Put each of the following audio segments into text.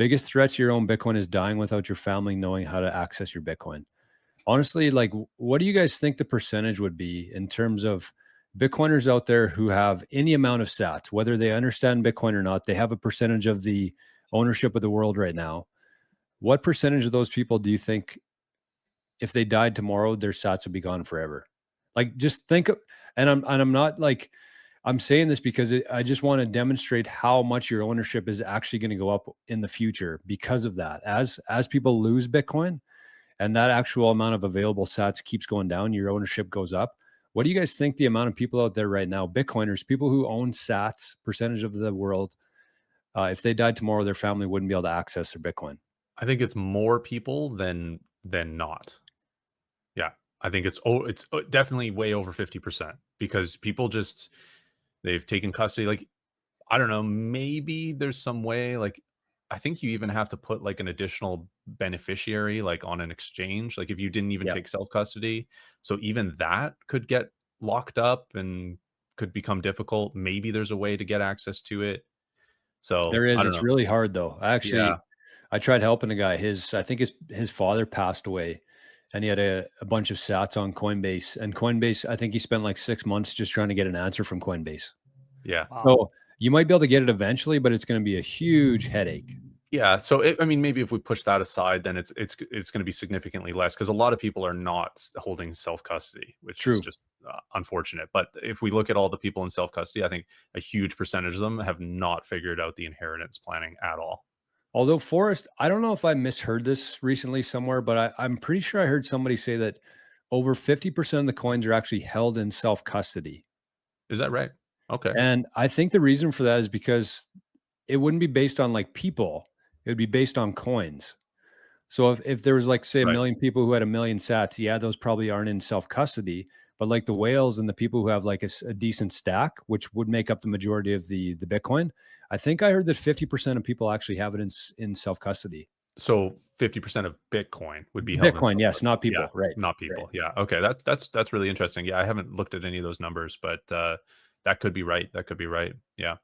Biggest threat to your own Bitcoin is dying without your family knowing how to access your Bitcoin. Honestly, like, what do you guys think the percentage would be in terms of Bitcoiners out there who have any amount of sats, whether they understand Bitcoin or not? They have a percentage of the ownership of the world right now. What percentage of those people do you think, if they died tomorrow, their sats would be gone forever? Like, just think of, and I'm not like, I'm saying this because I just want to demonstrate how much your ownership is actually going to go up in the future because of that. As people lose Bitcoin and that actual amount of available sats keeps going down, your ownership goes up. What do you guys think the amount of people out there right now, Bitcoiners, people who own sats, percentage of the world, if they died tomorrow, their family wouldn't be able to access their Bitcoin? I think it's more people than not. Yeah, I think it's definitely way over 50% because people just they've taken custody. Like, I don't know, maybe there's some way, like, I think you even have to put like an additional beneficiary, like on an exchange, like if you didn't even Yeah, take self custody. So even that could get locked up and could become difficult. Maybe there's a way to get access to it. So there I is. don't It's know. really hard though. Yeah. I tried helping a guy. I think his father passed away, and he had a bunch of sats on Coinbase. And Coinbase, I think he spent like 6 months just trying to get an answer from Coinbase. Yeah. Wow. So you might be able to get it eventually, but it's going to be a huge headache. Yeah, so I mean, maybe if we push that aside, then it's going to be significantly less because a lot of people are not holding self custody, which is True. just unfortunate. But if we look at all the people in self custody, I think a huge percentage of them have not figured out the inheritance planning at all. Although Forrest, I don't know if I misheard this recently somewhere, but I'm pretty sure I heard somebody say that over 50% of the coins are actually held in self custody. Is that right? Okay. And I think the reason for that is because it wouldn't be based on like people, it would be based on coins. So if there was like, say, a Right. million people who had a million sats, yeah, those probably aren't in self custody. But like the whales and the people who have like a decent stack, which would make up the majority of the Bitcoin, I think I heard that 50% of people actually have it in self custody. So 50% of Bitcoin would be held in Bitcoin, self yes, custody. not Yeah, people. Right. not Right. people. Yeah. Okay. That's really interesting. Yeah, I haven't looked at any of those numbers, but that could be right. That could be right. Yeah.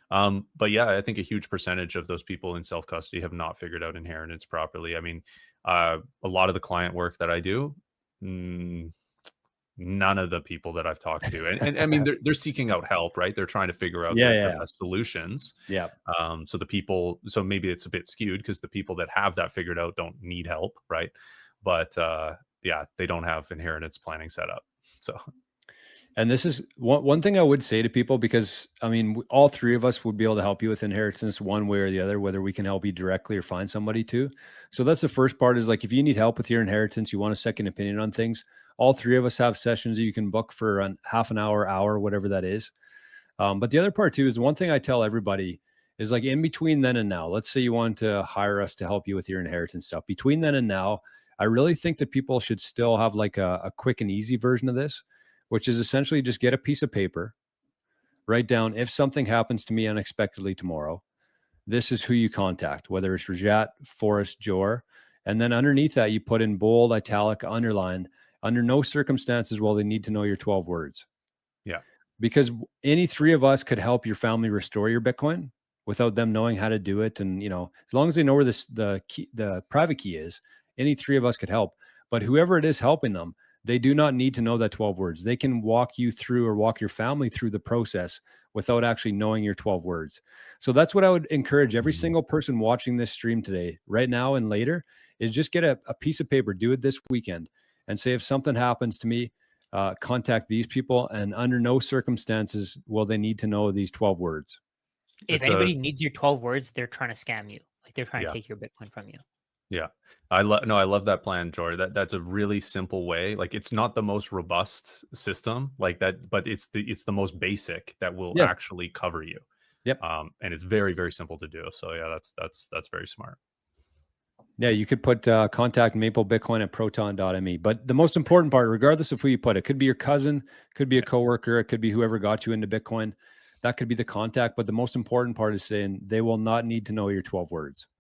But yeah, I think a huge percentage of those people in self custody have not figured out inheritance properly. I mean, a lot of the client work that I do, mm, none of the people that I've talked to, and I mean, they're seeking out help, right? They're trying to figure out Yeah, the yeah, best solutions. yeah. So the people, so maybe it's a bit skewed because the people that have that figured out don't need help, right? But yeah, they don't have inheritance planning set up. So And this is one thing I would say to people, because I mean, all three of us would be able to help you with inheritance one way or the other, whether we can help you directly or find somebody to. So that's the first part, is like, if you need help with your inheritance, you want a second opinion on things, all three of us have sessions that you can book for half an hour, whatever that is. But the other part too is, one thing I tell everybody is, like, in between then and now, let's say you want to hire us to help you with your inheritance stuff. Between then and now, I really think that people should still have like a quick and easy version of this, which is essentially just get a piece of paper, write down, if something happens to me unexpectedly tomorrow, this is who you contact, whether it's Rajat, Forrest, Jor. And then underneath that, you put in bold, italic, underline, under no circumstances will they need to know your 12 words. yeah, Because any three of us could help your family restore your Bitcoin without them knowing how to do it. And, as long as they know where the private key is, any three of us could help. But whoever it is helping them, they do not need to know that 12 words. They can walk you through, or walk your family through, the process without actually knowing your 12 words. So that's what I would encourage every Mhm. single person watching this stream today, right now and later, is just get a piece of paper, do it this weekend, and say, if something happens to me, contact these people, and under no circumstances will they need to know these 12 words. If It's a anybody needs your 12 words, they're trying to scam you. Like, they're trying to yeah. take your Bitcoin from you. Yeah. I love that plan, Jory. That's a really simple way. Like, it's not the most robust system like that, but it's the most basic that will Yeah. actually cover you. Yep. And it's very, very simple to do. So yeah, that's very smart. Yeah. You could put contact Maple Bitcoin at proton.me. But the most important part, regardless of who you put, it could be your cousin, could be a coworker, it could be whoever got you into Bitcoin. That could be the contact. But the most important part is saying they will not need to know your 12 words.